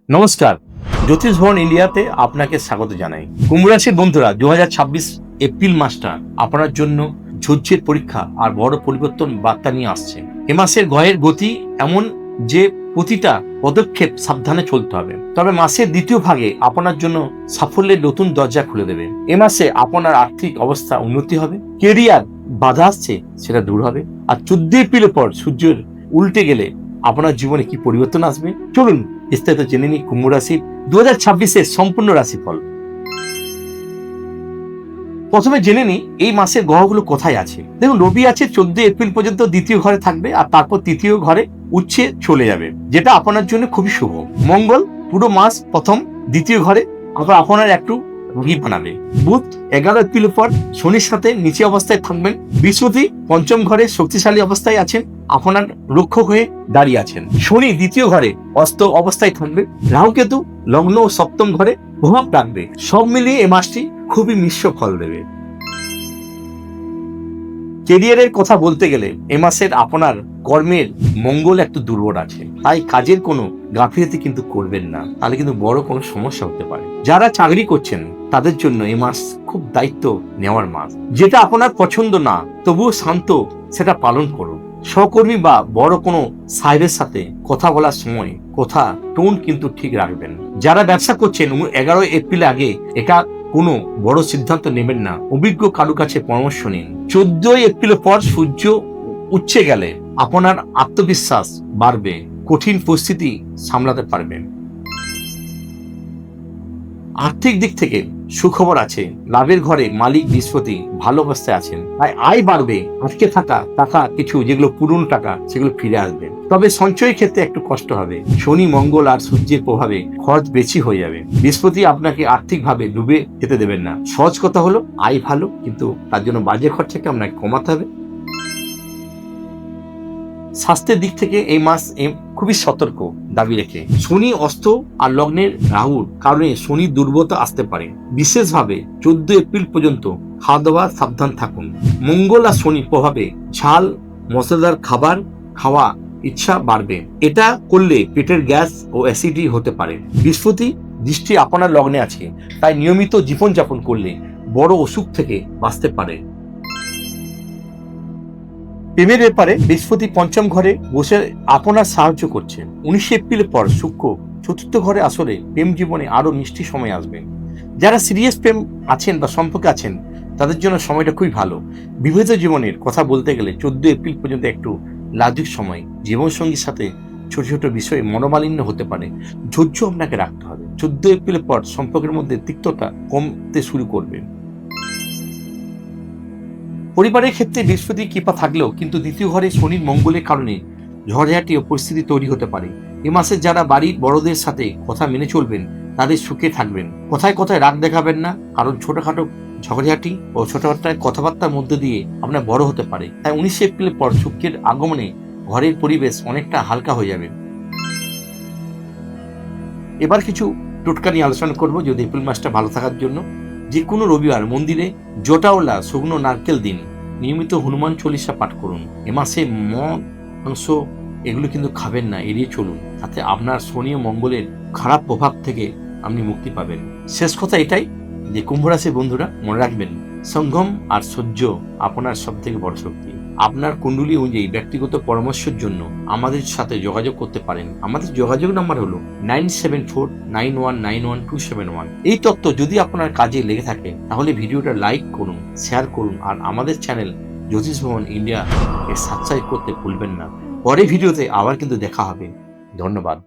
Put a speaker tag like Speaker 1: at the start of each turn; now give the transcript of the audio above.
Speaker 1: নমস্কার, জ্যোতিষ ভবন ইন্ডিয়াতে আপনাকে স্বাগত জানাই। কুম্ভ রাশির বন্ধুরা, 2026 এপ্রিল মাসটা আপনার জন্য ধৈর্যের পরীক্ষা আর বড় পরিবর্তন বার্তা নিয়ে আসছে। এ মাসের গ্রহের গতি এমন যে প্রতিটা পদক্ষেপ সাবধানে চলতে হবে, তবে মাসের দ্বিতীয় ভাগে আপনার জন্য সাফল্যের নতুন দরজা খুলে দেবে। এ মাসে আপনার আর্থিক অবস্থা উন্নতি হবে, কেরিয়ার বাধা আসছে সেটা দূর হবে, আর 14 এপ্রিলের পর সূর্যের উল্টে গেলে আপনার জীবনে কি পরিবর্তন আসবে চলুন বিস্তারিত জেনে নিই কুম্ভ রাশির 2026-এর সম্পূর্ণ রাশিফল। প্রথমে জেনে নিই এই মাসের গ্রহগুলো কোথায় আছে। দেখুন, রবি আছে 14 এপ্রিল পর্যন্ত দ্বিতীয় ঘরে থাকবে, আর তারপর তৃতীয় ঘরে উচ্ছে চলে যাবে, যেটা আপনার জন্য খুবই শুভ। মঙ্গল পুরো মাস প্রথম দ্বিতীয় ঘরে, আবার আপনার একটু রোগী বানাবে। বুধ 11 এপ্রিলের পর শনির সাথে নিচে অবস্থায় থাকবেন। বৃহস্পতি পঞ্চম ঘরে শক্তিশালী অবস্থায় আছেন, আপনার রক্ষক হয়ে দাঁড়িয়ে আছেন। শনি দ্বিতীয় ঘরে অস্ত অবস্থায় থাকবে। রাহু কেতু লগ্ন ও সপ্তম ঘরে প্রভাব রাখবে। সব মিলিয়ে এ মাসটি খুবই মিশ্র ফল দেবে। কেরিয়ারের কথা বলতে গেলে এ মাসের আপনার কর্মের মঙ্গল একটু দুর্বল আছে, তাই কাজের কোনো গাফিলতি কিন্তু করবেন না, তাহলে কিন্তু বড় কোনো সমস্যা হতে পারে। যারা চাকরি করছেন তাদের জন্য এ মাস খুব দায়িত্ব নেওয়ার মাস। যেটা আপনার পছন্দ না তবুও শান্ত সেটা পালন করুন। সহকর্মী বা বড় কোনো সাহেবের সাথে কথা বলার সময় কথা টোন কিন্তু ঠিক রাখবেন। যারা ব্যবসা করছেন 11 এপ্রিল আগে এটা কোনো বড় সিদ্ধান্ত নেবেন না, অভিজ্ঞ কারো কাছে পরামর্শ নিন। 14 এপ্রিলের পর সূর্য উচ্ছে গেলে আপনার আত্মবিশ্বাস বাড়বে, কঠিন পরিস্থিতি সামলাতে পারবেন। আর্থিক দিক থেকে সুখবর আছে। লাভের ঘরে মালিক বৃহস্পতি ভালো অবস্থায় আছেন, তাই আয় বাড়বে। আটকে থাকা টাকা কিছু যেগুলো পুরনো টাকা সেগুলো ফিরে আসবে, তবে সঞ্চয়ের ক্ষেত্রে একটু কষ্ট হবে। শনি মঙ্গল আর সূর্যের প্রভাবে খরচ বেশি হয়ে যাবে। বৃহস্পতি আপনাকে আর্থিকভাবে ডুবে যেতে দেবেন না। সহজ কথা হলো আয় ভালো, কিন্তু তার জন্য বাজে খরচাকে আপনাকে কমাতে হবে। স্বাস্থ্যের দিক থেকে এই মাস খুবই সতর্ক দাবি রেখে। শনি অস্ত আর লগ্নের রাহুর কারণে শনির দুর্বলতা আসতে পারে। বিশেষভাবে 14 এপ্রিল পর্যন্ত খাওয়া দাওয়া সাবধান থাকুন। মঙ্গল আর শনির প্রভাবে ঝাল মশলাদার খাবার খাওয়া ইচ্ছা বাড়বে। এটা করলে পেটের গ্যাস ও অ্যাসিডিটি হতে পারে। বৃহস্পতি দৃষ্টি আপনার লগ্নে আছে, তাই নিয়মিত জীবনযাপন করলে বড় অসুখ থেকে বাঁচতে পারে। প্রেমের ব্যাপারে বৃহস্পতি পঞ্চম ঘরে বসে আপনার সাহায্য করছে। 19 এপ্রিলের পর শুক্র চতুর্থ ঘরে আসলে প্রেম জীবনে আরো মিষ্টি সময় আসবে। যারা সিরিয়াস প্রেম আছেন বা সম্পর্কে আছেন তাদের জন্য সময়টা খুবই ভালো। বিবাহিত জীবনের কথা বলতে গেলে 14 এপ্রিল পর্যন্ত একটু লাজুক সময়। জীবনসঙ্গীর সাথে ছোট ছোট বিষয়ে মনোমালিন্য হতে পারে, ধৈর্য আপনাকে রাখতে হবে। 14 এপ্রিলের পর সম্পর্কের মধ্যে তিক্ততা কমতে শুরু করবে। পরিবারের ক্ষেত্রে বৃহস্পতি কৃপা থাকলেও কিন্তু দ্বিতীয় ঘরে শনির মঙ্গলের কারণে ঝড়ঝাটি ও পরিস্থিতি তৈরি হতে পারে। এ মাসে যারা বাড়ির বড়দের সাথে কথা মেনে চলবেন তাদের সুখে থাকবেন। কথায় কথায় রাগ দেখাবেন না, কারণ ছোটখাটো ঝগড়াঝাটি ও ছোটখাটো কথাবার্তার মধ্যে দিয়ে আপনার বড় হতে পারে। তাই 19 এপ্রিলের পর শুক্রের আগমনে ঘরের পরিবেশ অনেকটা হালকা হয়ে যাবে। এবার কিছু টোটকা নিয়ে আলোচনা করবো যদি এপ্রিল মাসটা ভালো থাকার জন্য। যে কোনো রবিবার মন্দিরে জটাওলা শুকনো নারকেল দিন। নিয়মিত হনুমান চল্লিশা পাঠ করুন। এ মাসে মদ মাংস এগুলো কিন্তু খাবেন না, এড়িয়ে চলুন, তাতে আপনার শনি ও মঙ্গলের খারাপ প্রভাব থেকে আপনি মুক্তি পাবেন। শেষ কথা এটাই যে কুম্ভ রাশির বন্ধুরা মনে রাখবেন, সংযম আর সহ্য আপনার সব থেকে বড় শক্তি। আপনার কুণ্ডলী অনুযায়ী ব্যক্তিগত পরামর্শের জন্য আমাদের সাথে যোগাযোগ করতে পারেন। আমাদের যোগাযোগ নাম্বার হলো 9749191271। এই তথ্য যদি আপনার কাজে লেগে থাকে তাহলে ভিডিওটা লাইক করুন, শেয়ার করুন, আর আমাদের চ্যানেল জ্যোতিষ ভবন ইন্ডিয়া সাবস্ক্রাইব করতে ভুলবেন না। পরে ভিডিওতে আবার কিন্তু দেখা হবে। ধন্যবাদ।